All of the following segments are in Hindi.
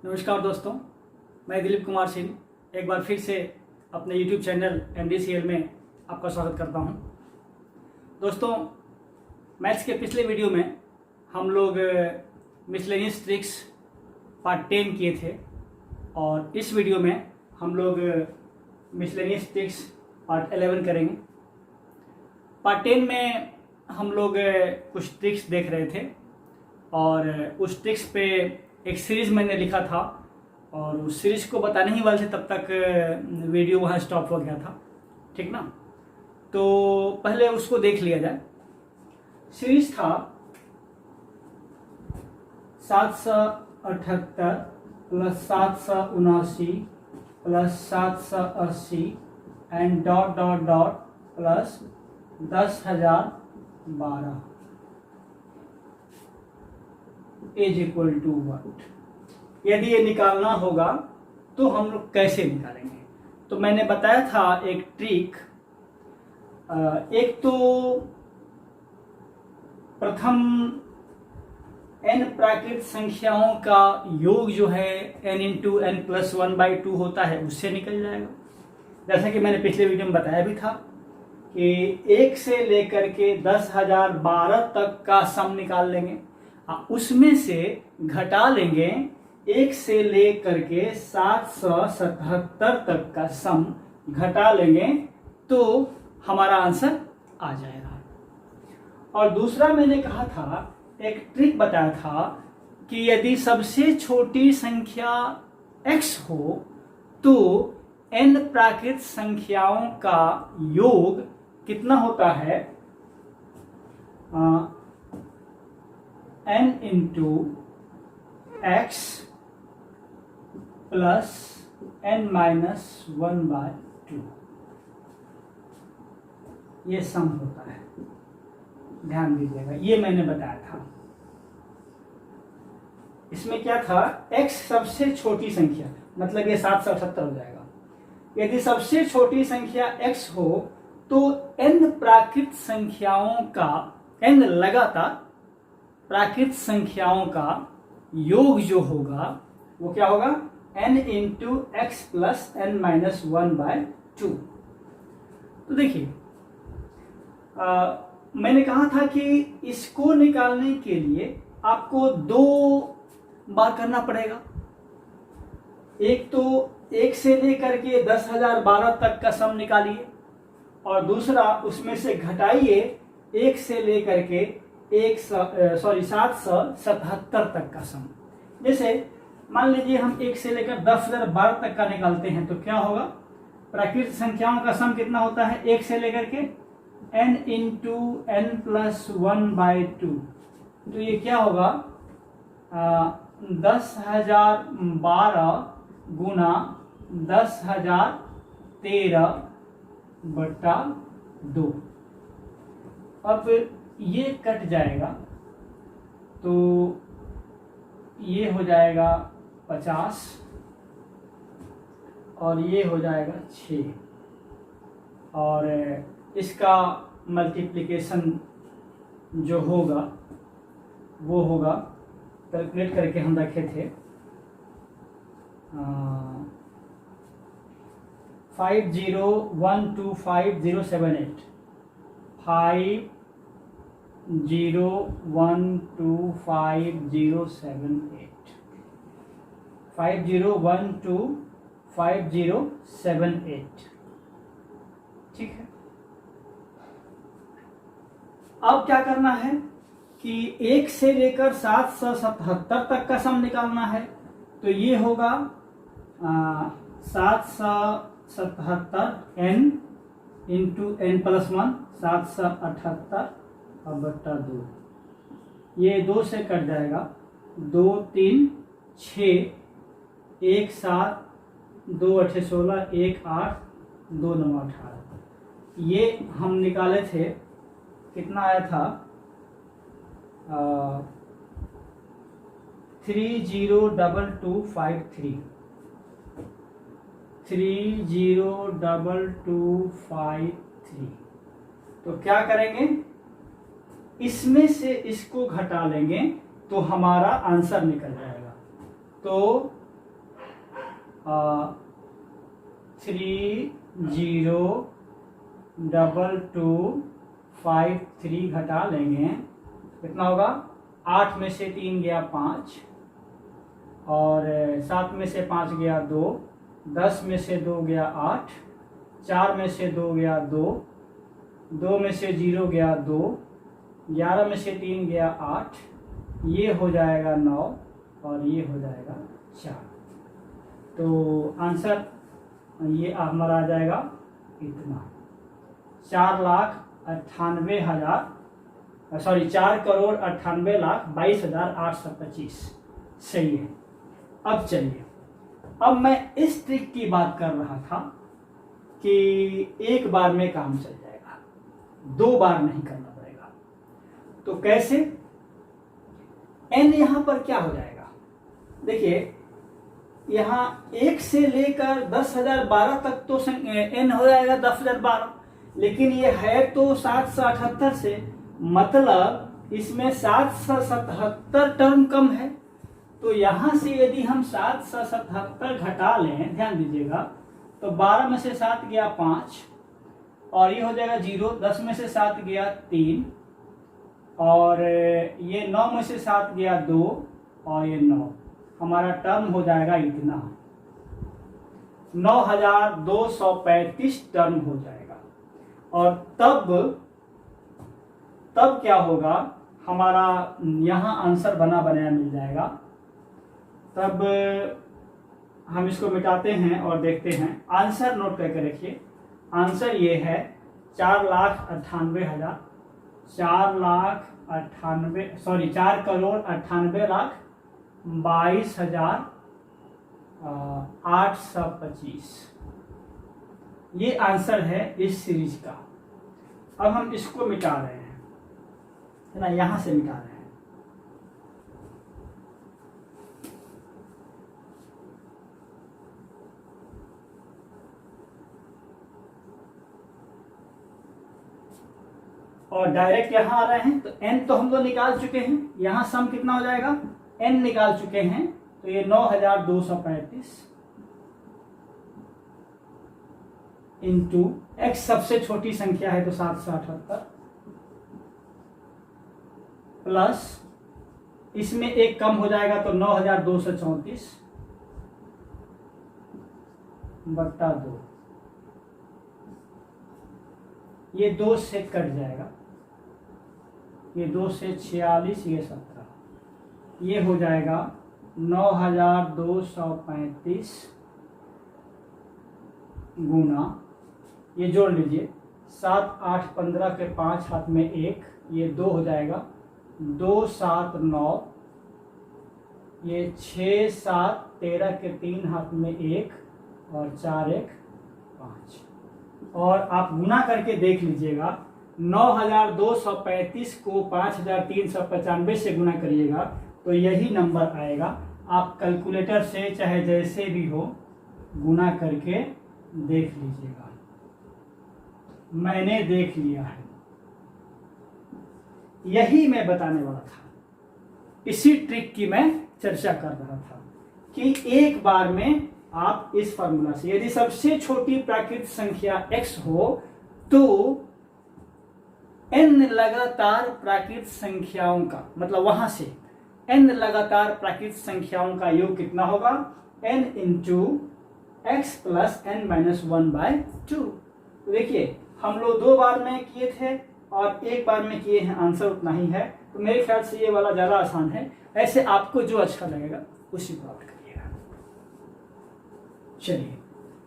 नमस्कार दोस्तों, मैं दिलीप कुमार सिंह एक बार फिर से अपने YouTube चैनल MDCL में आपका स्वागत करता हूं। दोस्तों, मैथ्स के पिछले वीडियो में हम लोग मिसलेनियस ट्रिक्स पार्ट 10 किए थे और इस वीडियो में हम लोग मिसलेनियस ट्रिक्स पार्ट 11 करेंगे। पार्ट 10 में हम लोग कुछ ट्रिक्स देख रहे थे और उस ट्रिक्स पे एक सीरीज़ मैंने लिखा था और उस सीरीज़ को बताने ही वाले थे, तब तक वीडियो वहाँ स्टॉप हो गया था। ठीक ना, तो पहले उसको देख लिया जाए। सीरीज़ था 778 plus 779 plus 780 and dot dot dot plus 10,012 is equal to what. यदि ये निकालना होगा तो हम लोग कैसे निकालेंगे? तो मैंने बताया था एक ट्रिक। एक तो प्रथम n प्राकृत संख्याओं का योग जो है n इंटू n प्लस 1/2 होता है, उससे निकल जाएगा। जैसा कि मैंने पिछले वीडियो में बताया भी था कि 1 से लेकर के 10,012 तक का सम निकाल लेंगे, उसमें से घटा लेंगे 1 से लेकर के 777 तक का सम घटा लेंगे तो हमारा आंसर आ जाएगा। और दूसरा मैंने कहा था, एक ट्रिक बताया था कि यदि सबसे छोटी संख्या x हो तो n प्राकृत संख्याओं का योग कितना होता है? n into x plus n minus 1/2, ये सम होता है। ध्यान दीजिएगा, ये मैंने बताया था। इसमें क्या था, x सबसे छोटी संख्या, मतलब ये 770 हो जाएगा। यदि सबसे छोटी संख्या x हो तो n प्राकृत संख्याओं का, n लगातार प्राकृत संख्याओं का योग जो होगा वो क्या होगा? n into x plus n minus 1/2। तो देखिए, मैंने कहा था कि इसको निकालने के लिए आपको 2 बार करना पड़ेगा। एक तो 1 से लेकर के 10,012 तक का सम निकालिए और दूसरा उसमें से घटाइए 1 से लेकर के 777 तक का सम। जैसे मान लीजिए हम 1 से लेकर 10,012 तक का निकालते हैं तो क्या होगा? प्राकृत संख्याओं का सम कितना होता है 1 से लेकर के? n into n plus 1/2। तो ये क्या होगा? 10,012 गुना 10,013/2। अब ये कट जाएगा तो ये हो जाएगा 50 और ये हो जाएगा 6 और इसका मल्टीप्लिकेशन जो होगा वो होगा, कैलकुलेट करके हम रखे थे, 50125078 50125078। ठीक है। अब क्या करना है कि 1 से लेकर 777 तक का सम निकालना है। तो ये होगा 777 n इंटू n प्लस 1, 778/2। ये 2 से कट जाएगा, 2 3 6 1 7 2 8 16 1 8 2 9 18। ये हम निकाले थे, कितना आया था? 302253 302253। तो क्या करेंगे, इसमें से इसको घटा लेंगे तो हमारा आंसर निकल जाएगा। तो 302253 घटा लेंगे, कितना होगा? 8 में से 3 गया 5, और 7 में से 5 गया 2, 10 में से 2 गया 8, 4 में से 2 गया 2, 2 में से 0 गया 2, 11 में से 3 गया 8, ये हो जाएगा 9 और ये हो जाएगा 4। तो आंसर ये हमारा आ जाएगा इतना, 4,98,22,825। सही है। अब चलिए, अब मैं इस ट्रिक की बात कर रहा था कि एक बार में काम चल जाएगा, 2 बार नहीं करना पड़ेगा। तो कैसे? n यहां पर क्या हो जाएगा? देखिए, यहाँ 1 से लेकर 10,012 तक तो n हो जाएगा 10,012, लेकिन ये है तो 778 से, मतलब इसमें 777 टर्म कम है। तो यहां से यदि हम 777 घटा लें, ध्यान दीजिएगा, तो 12 में से 7 गया 5, और ये हो जाएगा 0, 10 में से 7 गया 3, और ये 9 में से 7 गया 2, और ये 9, हमारा टर्म हो जाएगा इतना, 9,235 टर्म हो जाएगा। और तब क्या होगा? हमारा यहाँ आंसर बना बनाया मिल जाएगा। तब हम इसको मिटाते हैं और देखते हैं। आंसर नोट करके रखिए। आंसर ये है 4,98,22,825। ये आंसर है इस सीरीज का। अब हम इसको मिटा रहे हैं, है ना, यहां से मिटा रहे हैं। और डायरेक्ट यहां आ रहे हैं, तो n तो हम लोग निकाल चुके हैं, यहां सम कितना हो जाएगा? n निकाल चुके हैं, तो ये 9,235 इंटू x सबसे छोटी संख्या है तो 778 प्लस इसमें एक कम हो जाएगा तो 9,234 बट्टा 2, ये 2 से कट जाएगा, ये 2 से 46, ये 17, ये हो जाएगा 9,235 गुना, ये जोड़ लीजिए, 7, 8, 15 के 5 हाथ में 1, ये 2 हो जाएगा, 2, 7, 9, ये 6, 7, 13 के 3 हाथ में 1, और 4, 1, 5। और आप गुना करके देख लीजिएगा, 9,235 को 5,395 से गुना करिएगा तो यही नंबर आएगा। आप कैलकुलेटर से चाहे जैसे भी हो गुना करके देख लीजिएगा। मैंने देख लिया है, यही मैं बताने वाला था, इसी ट्रिक की मैं चर्चा कर रहा था कि एक बार में आप इस फार्मूला से, यदि सबसे छोटी प्राकृतिक संख्या x हो तो n लगातार प्राकृतिक संख्याओं का, मतलब वहां से n लगातार प्राकृतिक संख्याओं का योग कितना होगा? n into x plus n minus 1/2। देखिए, हम लोग 2 बार में किए थे और 1 बार में किए हैं, आंसर उतना ही है। तो मेरे ख्याल से ये वाला ज्यादा आसान है। ऐसे आपको जो अच्छा लगेगा उसी को आप करिएगा। चलिए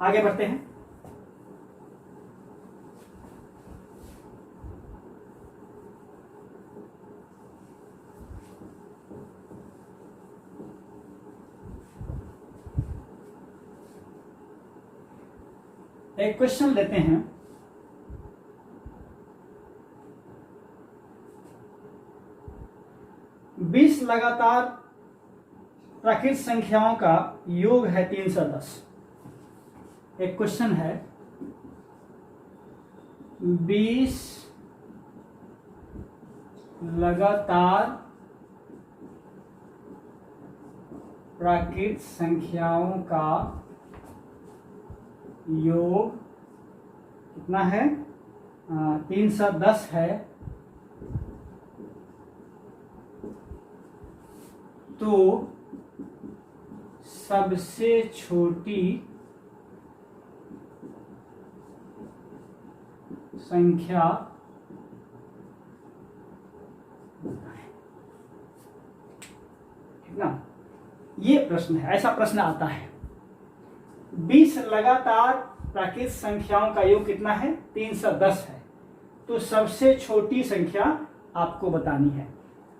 आगे बढ़ते हैं। एक क्वेश्चन लेते हैं। बीस लगातार प्राकृतिक संख्याओं का योग है 310। एक क्वेश्चन है, 20 लगातार प्राकृतिक संख्याओं का योग कितना है, 310 है, तो सबसे छोटी संख्या ठीक ना। ये प्रश्न है, ऐसा प्रश्न आता है। 20 लगातार प्राकृत संख्याओं का योग कितना है, 310 है, तो सबसे छोटी संख्या आपको बतानी है।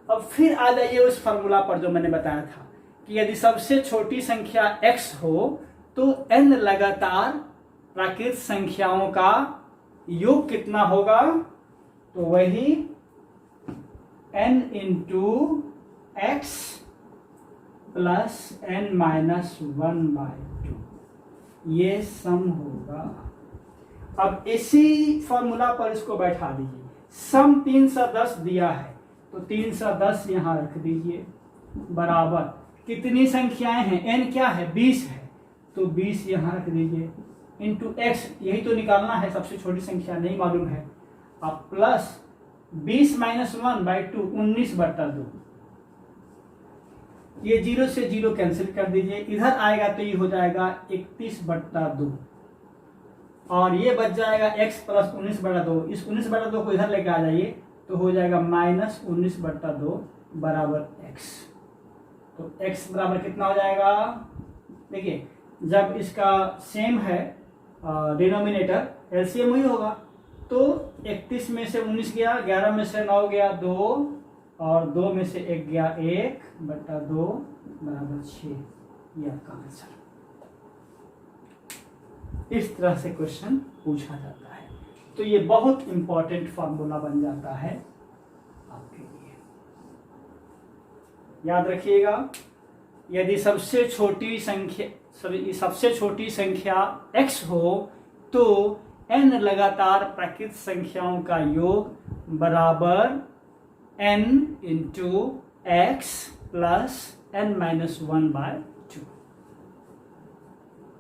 अब फिर आ जाइए उस फॉर्मूला पर जो मैंने बताया था कि यदि सबसे छोटी संख्या x हो तो n लगातार प्राकृत संख्याओं का योग कितना होगा, तो वही n into x plus n minus 1/2, ये सम होगा। अब इसी फॉर्मूला पर इसको बैठा दीजिए। सम 310 दिया है तो 310 यहां रख दीजिए, बराबर कितनी संख्याएं हैं, n क्या है, 20 है, तो 20 यहां रख दीजिए, इंटू एक्स, यही तो निकालना है, सबसे छोटी संख्या नहीं मालूम है। अब प्लस 20 माइनस 1/2, 19/2, ये 0 से 0 कैंसिल कर दीजिए, इधर आएगा तो ये हो जाएगा 31/2, और ये बच जाएगा x प्लस 19/2, इस 19/2 को इधर लेके आ जाइए तो हो जाएगा माइनस 19/2 बराबर x। तो x बराबर कितना हो जाएगा, देखिए जब इसका सेम है डिनोमिनेटर, एलसीएम ही होगा, तो 31 में से 19 गया, 11 में से 9 गया 2, और 2 में से 1 गया 1/2 बराबर 6, ये आपका आंसर। इस तरह से क्वेश्चन पूछा जाता है, तो ये बहुत इंपॉर्टेंट फॉर्मूला बन जाता है आपके लिए, याद रखिएगा। यदि सबसे छोटी संख्या x हो तो n लगातार प्राकृत संख्याओं का योग बराबर n into x plus n minus 1/2,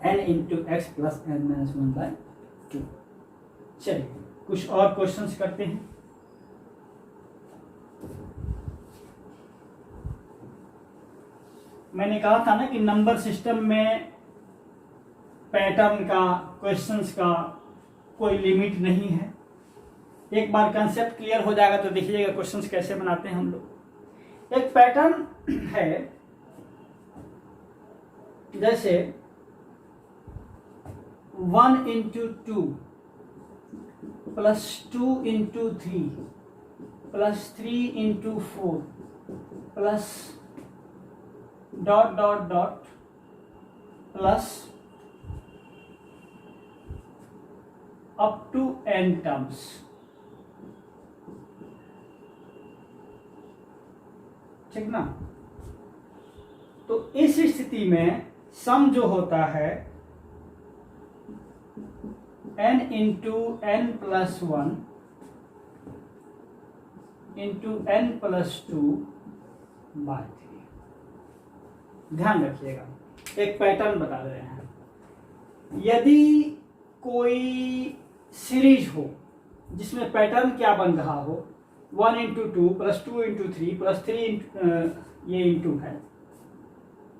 n into x plus n minus 1/2। चलिए कुछ और क्वेश्चंस करते हैं। मैंने कहा था ना कि नंबर सिस्टम में पैटर्न का, क्वेश्चंस का कोई लिमिट नहीं है। एक बार कंसेप्ट क्लियर हो जाएगा तो देखिएगा क्वेश्चंस कैसे बनाते हैं हम लोग। एक पैटर्न है, जैसे 1 into 2 plus 2 into 3 plus 3 into 4 plus dot dot dot plus up to n terms. ठीक ना। तो इस स्थिति में सम जो होता है n into n plus 1 into n plus 2/3। ध्यान रखिएगा, एक पैटर्न बता रहे हैं। यदि कोई सीरीज हो जिसमें पैटर्न क्या बन रहा हो, 1 इंटू 2 प्लस 2 इंटू 3 प्लस 3 ये इंटू है,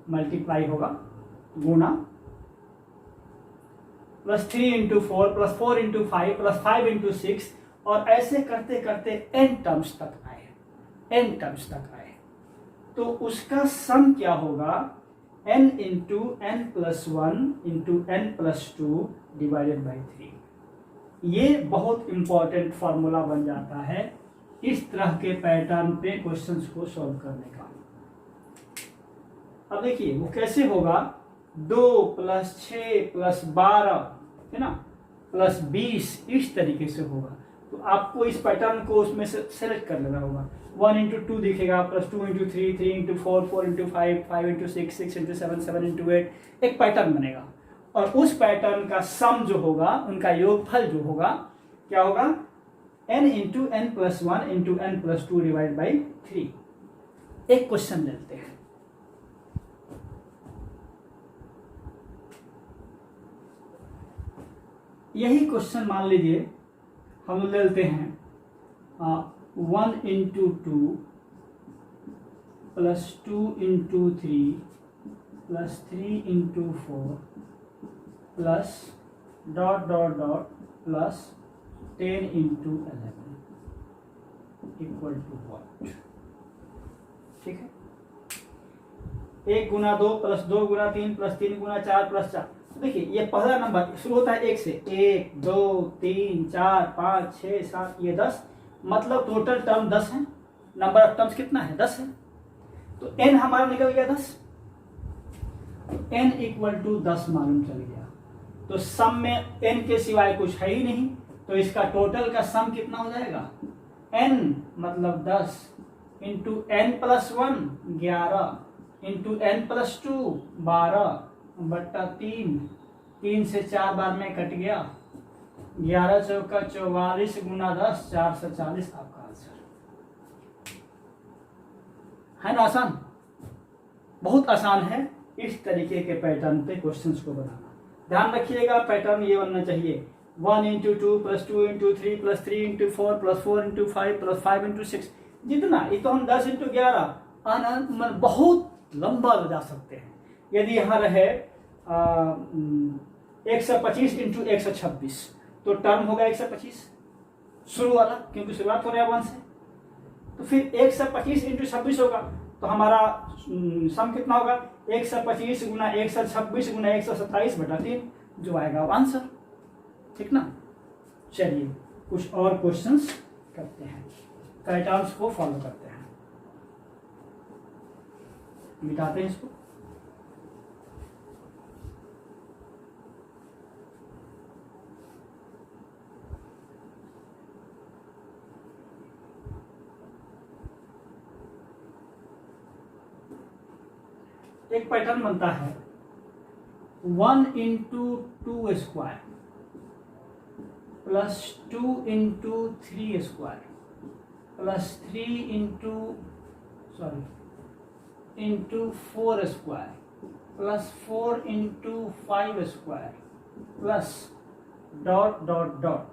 मल्टीप्लाई होगा, गुना, plus 3 into 4 plus 4 into 5 plus 5 into 6, और ऐसे करते करते n टर्म्स तक आए, तो उसका सम क्या होगा, n into n plus 1 into n plus 2 divided by 3। ये बहुत इंपॉर्टेंट फॉर्मूला बन जाता है इस तरह के पैटर्न पे क्वेश्चंस को सॉल्व करने का। अब देखिए वो कैसे होगा, 2 प्लस 6 प्लस 12 है ना, प्लस 20, इस तरीके से होगा। तो आपको इस पैटर्न को उसमें से सेलेक्ट कर लेना होगा। 1 इंटू 2 दिखेगा, plus 2 into 3, 3 into 4, 4 into 5, 5 into 6, 6 into 7, 7 into 8, एक पैटर्न बनेगा। और उस पैटर्न का सम जो होगा, उनका योगफल जो होगा, क्या होगा, n into n plus 1 into n plus 2 divide by 3। एक क्वेश्चन लेते हैं। यही क्वेश्चन मान लीजिए हम लोग ले लेते हैं 1 into 2 plus 2 into 3 plus 3 into 4 plus dot dot dot plus 10 into 11 equal to what. ठीक है, 1 गुना 2 प्लस 2 गुना 3 प्लस 3 गुना 4 प्लस 4। देखिए ये पहला नंबर शुरू होता है 1 से, 1 2 3 4 5 6 7 ये 10, मतलब टोटल टर्म 10 है। नंबर ऑफ टर्म्स कितना है? 10 है। तो n हमारा निकल गया 10, तो n इक्वल टू 10 मालूम चल गया। तो सम में n के सिवाय कुछ है ही नहीं, तो इसका टोटल का सम कितना हो जाएगा? n मतलब 10 into n plus 1 11 into n plus 2 12 बट्टा 3, 3 से 4 बार में कट गया, 11 चौका 44 गुना 10 440 आपका आंसर है ना। आसान, बहुत आसान है इस तरीके के पैटर्न पे क्वेश्चंस को बनाना। ध्यान रखिएगा पैटर्न ये बनना चाहिए 1 into 2 plus 2 into 3 plus 3 into 4 plus 4 into 5 plus 5 into 6, जितना ये तो हम 10 इंटू 11 बहुत लंबा ले जा सकते हैं। यदि यहाँ रहे 125 इंटू 126 तो टर्म होगा 125 शुरू वाला, क्योंकि शुरुआत हो रहा है 1 से। तो फिर 125 इंटू 26 होगा, तो हमारा सम कितना होगा? 125 गुना 126 गुना 127 बटा 3 जो आएगा वो आंसर। ठीक ना। चलिए कुछ और क्वेश्चंस करते हैं, पैटर्न्स को फॉलो करते हैं। मिटाते हैं इसको। एक पैटर्न बनता है 1 into 2 square plus 2 into 3 square plus 3 into 4 square plus 4 into 5 square plus dot dot dot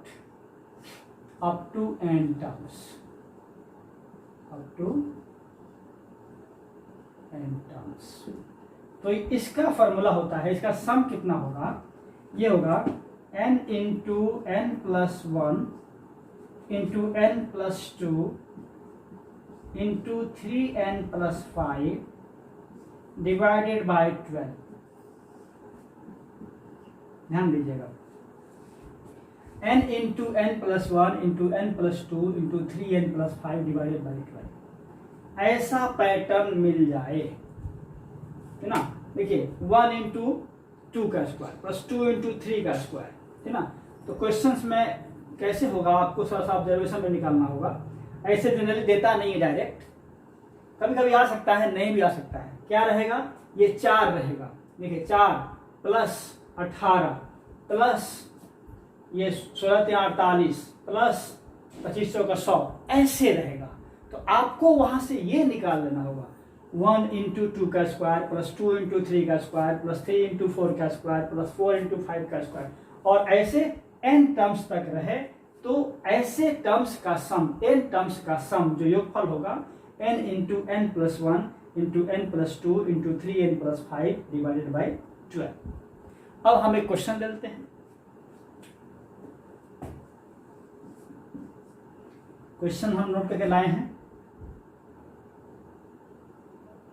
up to n terms, up to n terms. तो इसका फॉर्मूला होता है, इसका सम कितना होगा? ये होगा n into n plus 1 into n plus 2 into 3n plus 5 divided by 12। ध्यान दीजिएगा, n into n plus 1 into n plus 2 into 3n plus 5 divided by 12। ऐसा पैटर्न मिल जाए, है ना। देखिए 1 इंटू 2 का स्क्वायर प्लस 2 इंटू 3 का स्क्वायर, है ना। तो क्वेश्चंस में कैसे होगा आपको थोड़ा सा ऑब्जर्वेशन में निकालना होगा। ऐसे जनरली देता नहीं है डायरेक्ट, कभी कभी आ सकता है, नहीं भी आ सकता है। क्या रहेगा? ये 4 रहेगा। देखिए 4 प्लस 18 प्लस ये 16 48 प्लस 25 का 100 ऐसे रहेगा। तो आपको वहां से ये निकाल लेना होगा 1 इंटू 2 का स्क्वायर प्लस 2 इंटू 3 का स्क्वायर प्लस 3 इंटू 4 का स्क्वायर प्लस 4 इंटू 5 का स्क्वायर, और ऐसे n टर्म्स तक रहे तो ऐसे टर्म्स का सम, n टर्म्स का सम जो योगफल होगा n into n plus 1 into n plus 2 into 3n plus 5 divided by 12। अब हम एक क्वेश्चन लेते हैं। क्वेश्चन हम नोट करके लाए हैं,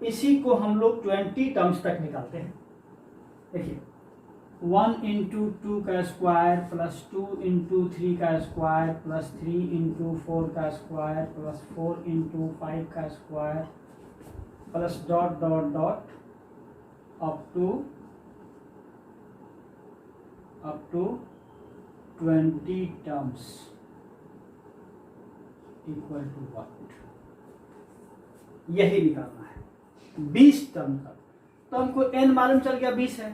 इसी को हम लोग 20 टर्म्स तक निकालते हैं। देखिए 1 इंटू 2 का स्क्वायर प्लस 2 इंटू 3 का स्क्वायर प्लस 3 इंटू 4 का स्क्वायर प्लस 4 इंटू 5 का square plus dot dot dot up to 20 terms equal to what? यही निकालना है 20 टर्म तक। तो हमको n मालूम चल गया 20 है,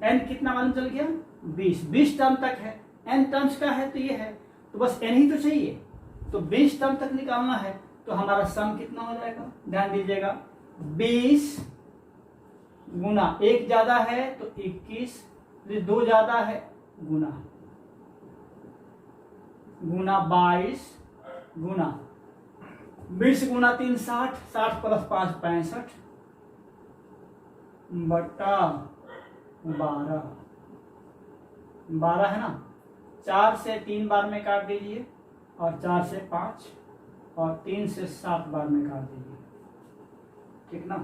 n कितना मालूम चल गया? 20 टर्म तक है, n टर्म्स का है तो ये है, तो बस n ही तो चाहिए। तो 20 टर्म तक निकालना है, तो हमारा सम कितना हो जाएगा? ध्यान दीजिएगा 20 गुना 1 ज्यादा है तो 21, 2 ज्यादा है गुना गुना 22 गुना 20 गुना 3 60, 60 प्लस 5 65 बटा 12, 12 है ना। 4 से 3 बार में काट दीजिए और 4 से 5 और 3 से 7 बार में काट दीजिए, ठीक ना।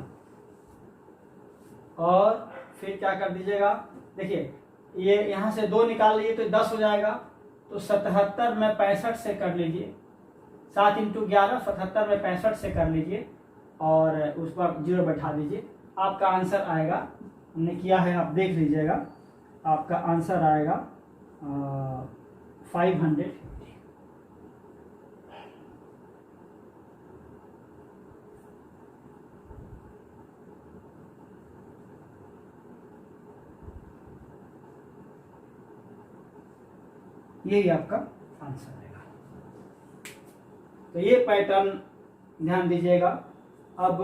और फिर क्या कर दीजिएगा, देखिए ये यहाँ से 2 निकाल लीजिए तो 10 हो जाएगा, तो 77 में 65 से कर लीजिए, 7 × 11 77 में 65 से कर लीजिए और उस पर 0 बैठा दीजिए। आपका आंसर आएगा, हमने किया है आप देख लीजिएगा, आपका आंसर आएगा 500। यही आपका आंसर आएगा। तो ये पैटर्न ध्यान दीजिएगा। अब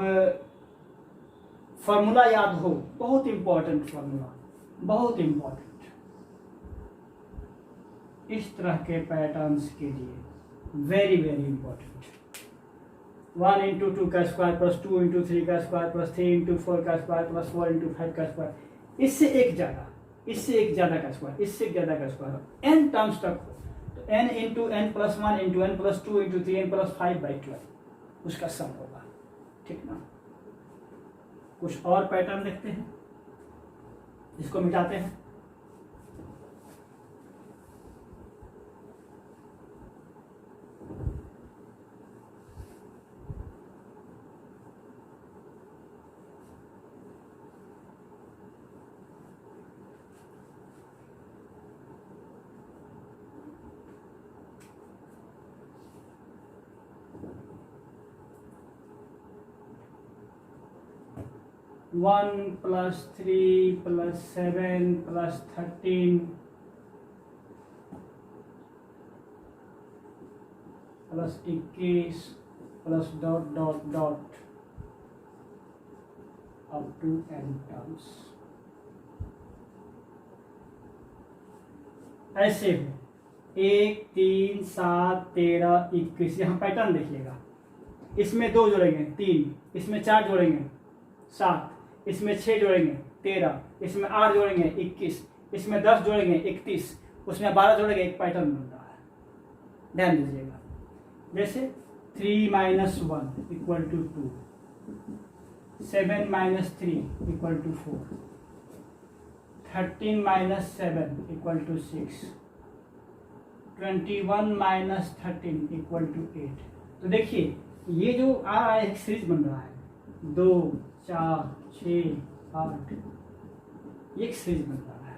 फॉर्मूला याद हो, बहुत इंपॉर्टेंट फॉर्मूला, बहुत इंपॉर्टेंट। इस तरह के पैटर्न्स के लिए वेरी वेरी इंपॉर्टेंट। 1 × 2 का स्क्वायर प्लस 2 × 3 का स्क्वायर प्लस 3 × 4 का स्क्वायर प्लस 4 × 5 का स्क्वायर, इससे एक ज़्यादा, इससे एक ज़्यादा का स्क्वायर, इससे एक ज़्यादा का स्क्वायर n टर्म्स तक हो तो n × n + 1 × n + 2 × 3n + 5/12 उसका सम होगा, ठीक ना। कुछ और पैटर्न देखते हैं, इसको मिटाते हैं। One + 3 + 7 + 13 + 21 + ... up to n terms. ऐसे हो 1 3 7 13 21। यहाँ पैटर्न देखिएगा, इसमें 2 जोड़ेंगे 3, इसमें 4 जोड़ेंगे 7, इसमें 6 जोड़ेंगे 13, इसमें 8 जोड़ेंगे 21, इसमें 10 जोड़ेंगे 31, उसमें 12 जोड़ेंगे, एक पैटर्न बन रहा है। ध्यान दीजिएगा, जैसे 3 - 1 = 2, 7 - 3 = 4, 13 - 7 = 6, 21 - 13 = 8। तो देखिए ये जो आ रहा है एक सीरीज बन रहा है, 2 4 6 8, एक सीरीज बन रहा है।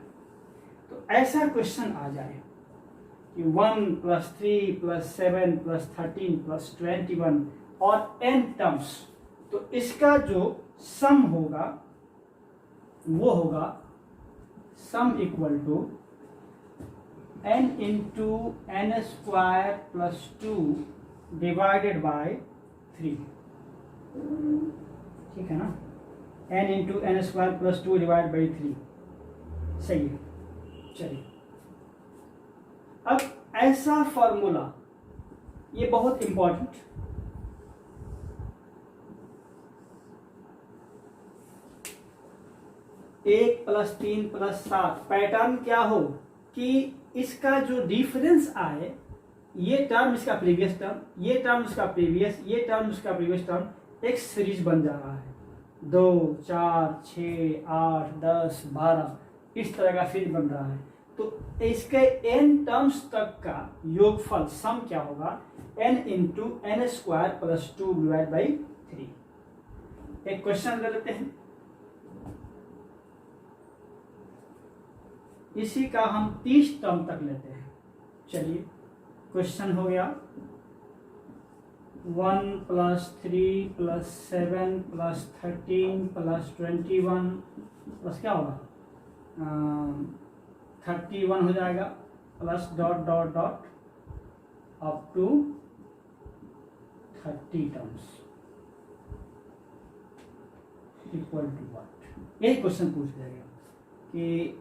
तो ऐसा क्वेश्चन आ जाए कि 1 + 3 + 7 + 13 + 21 और n टर्म्स, तो इसका जो सम होगा वो होगा सम = n × n² + 2 / 3, ठीक है ना। n × n² + 2 / 3 सही है। चलिए अब ऐसा फॉर्मूला, ये बहुत इंपॉर्टेंट, एक + 3 + 7 पैटर्न क्या हो कि इसका जो डिफरेंस आए, ये टर्म इसका प्रीवियस टर्म, ये टर्म इसका प्रीवियस, ये टर्म इसका प्रीवियस टर्म, एक सीरीज बन जा रहा है। 2 4 6 8 10 12 इस तरह का सीरीज बन रहा है। तो इसके n टर्म्स तक का योगफल सम क्या होगा, n × n² + 2 / 3। एक क्वेश्चन ले लेते हैं, इसी का हम 30 टर्म तक लेते हैं। चलिए क्वेश्चन हो गया 1 + 3 + 7 + 13 + 21 प्लस क्या होगा 31 हो जाएगा, plus ... up to 30 terms = what. यही क्वेश्चन पूछ जाएगा कि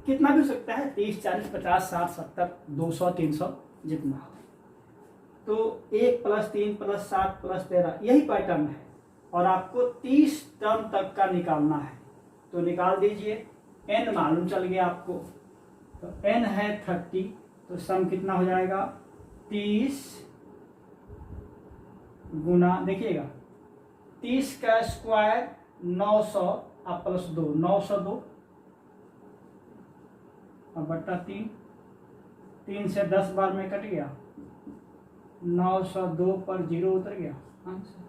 कितना भी हो सकता है, 30 40 50 60 70 200 300 जितना हो। तो 1 + 3 + 7 + 13 यही पैटर्न है और आपको 30 टर्म तक का निकालना है। तो निकाल दीजिए, n मालूम चल गया आपको, तो n है 30, तो सम कितना हो जाएगा 30 गुना, देखिएगा 30 का स्क्वायर 900 अब +2 902 अब बट्टा 3 से 10 बार में कट गया, 902 पर 0 उतर गया आंसर।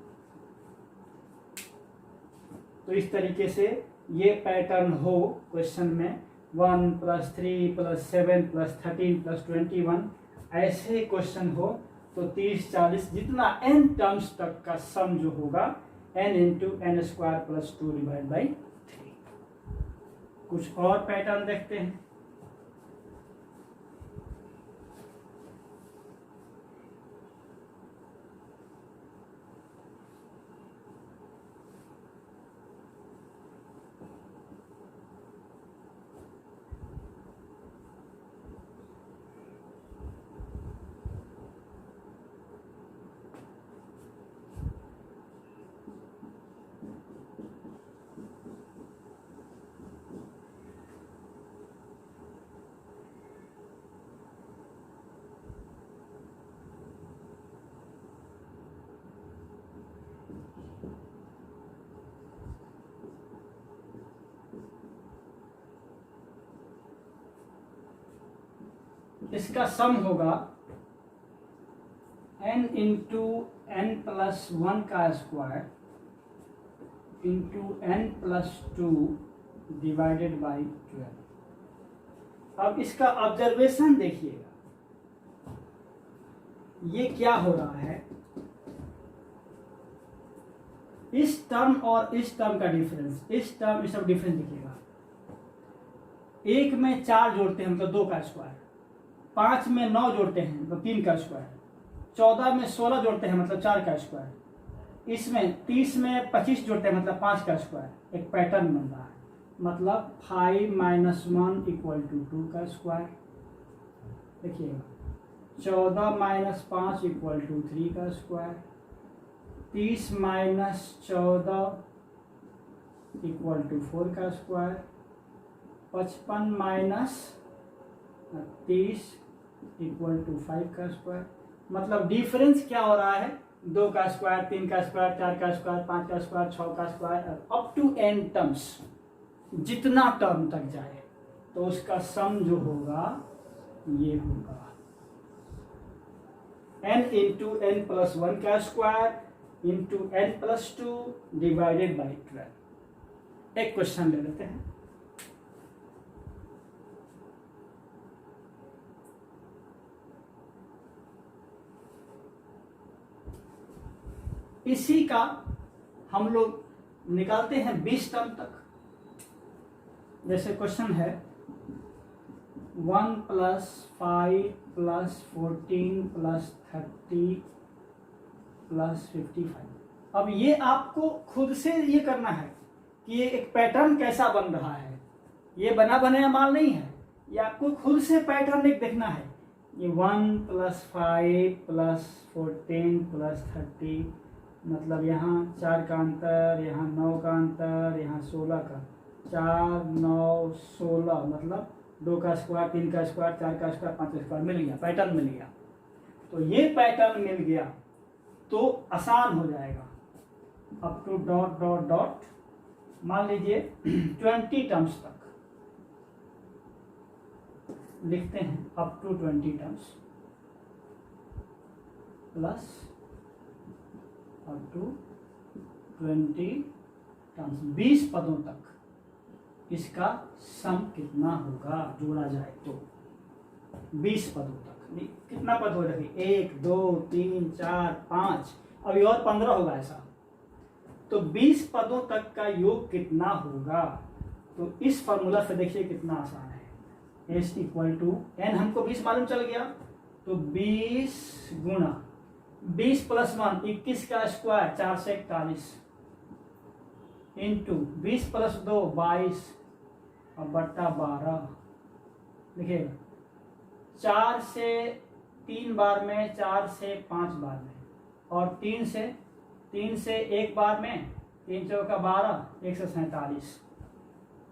तो इस तरीके से ये पैटर्न हो क्वेश्चन में 1 + 3 + 7 + 13 + 21 ऐसे क्वेश्चन हो तो 30 40 जितना n टर्म्स तक का सम जो होगा n × n² + 2 / 3। कुछ और पैटर्न देखते हैं। इसका सम होगा n × n + 1 का स्क्वायर × n + 2 / 12। अब इसका ऑब्जर्वेशन देखिएगा, ये क्या हो रहा है, इस टर्म और इस टर्म का डिफरेंस, इस टर्म इस सब डिफरेंस देखिएगा। 1 में 4 जोड़ते हैं मतलब 2 का स्क्वायर, 5 में 9 जोड़ते हैं मतलब 3 का स्क्वायर, 14 में 16 जोड़ते हैं मतलब 4 का स्क्वायर, इसमें 30 में 25 जोड़ते हैं मतलब 5 का स्क्वायर। एक पैटर्न बन रहा है, मतलब 5 - 1 = 2 का स्क्वायर। देखिएगा 14 - 5 = 3 का स्क्वायर, 30 - 14 = 4 का स्क्वायर, 55 - 30 = 5 का स्क्वायर। मतलब डिफरेंस क्या हो रहा है, 2 का स्क्वायर, 3 का स्क्वायर, 4 का स्क्वायर, 5 का स्क्वायर, 6 का square, up to n terms, जितना टर्म तक जाए तो उसका सम जो होगा ये होगा n × n + 1 का स्क्वायर × n + 2 / 12। एक क्वेश्चन ले लेते हैं। इसी का हम लोग निकालते हैं 20 टर्म तक। जैसे क्वेश्चन है 1 + 5 + 14 + 30 + 55। अब ये आपको खुद से ये करना है कि ये एक पैटर्न कैसा बन रहा है, ये बना बनाया माल नहीं है, ये आपको खुद से पैटर्न एक देखना है। ये 1 + 5 + 14 + 30 मतलब यहाँ 4 का अंतर, यहाँ 9 का अंतर, यहाँ 16 का, 4 9 16 मतलब 2 का स्क्वायर, 3 का स्क्वायर, 4 का स्क्वायर, 5 का स्क्वायर मिल गया, पैटर्न मिल गया। तो ये पैटर्न मिल गया तो आसान हो जाएगा। अप टू ... मान लीजिए 20 टर्म्स तक लिखते हैं, up to 20 terms plus up to 20 terms, 20 पदों तक इसका सम कितना होगा जोड़ा जाए तो। 20 पदों तक कितना पद हो रहे, 1 2 3 4 5, अभी और 15 होगा ऐसा। तो 20 पदों तक का योग कितना होगा, तो इस फॉर्मूला से देखिए कितना आसान है। S = n, हमको 20 मालूम चल गया, तो 20 गुना 20 + 1 21 का स्क्वायर 4 से 41 इंटू 20 + 2 22 और बट्टा 12। देखिएगा 4 से 3 बार में, 4 से 5 बार में, और 3 से 1 बार में, 3 चौका 12, 147।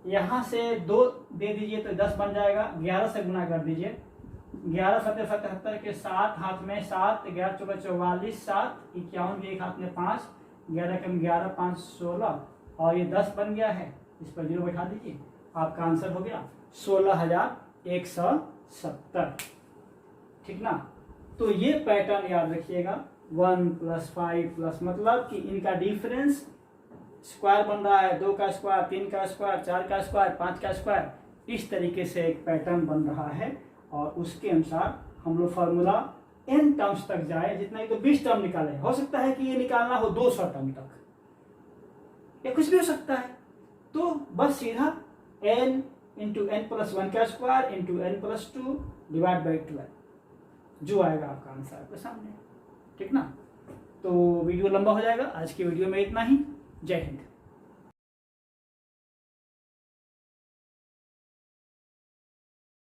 यहाँ से 2 दे दीजिए तो 10 बन जाएगा, 11 से गुना कर दीजिए। 11 7 77 के 7 हाथ में 7, 11 चौका 44, 7 51 के एक हाथ में 5, 11 कम 11 5 16, और ये 10 बन गया है, इस पर 0 बैठा दीजिए, आपका आंसर हो गया 16,170। ठीक ना। तो ये पैटर्न याद रखिएगा, 1 + 5 मतलब कि इनका डिफरेंस स्क्वायर बन रहा है, 2 का स्क्वायर, 3 का स्क्वायर, 4 का स्क्वायर, 5 का स्क्वायर, इस तरीके से एक पैटर्न बन रहा है। और उसके अनुसार हम लोग फॉर्मूला n टर्म्स तक जाए, जितना ही तो 20 टर्म निकाले, हो सकता है कि ये निकालना हो 200 टर्म तक, या कुछ भी हो सकता है। तो बस सीधा n × n + 1 का स्क्वायर × n + 2 डिवाइड बाई 12, जो आएगा आपका आंसर आपके सामने। ठीक ना। तो वीडियो लंबा हो जाएगा, आज की वीडियो में इतना ही। जय हिंद।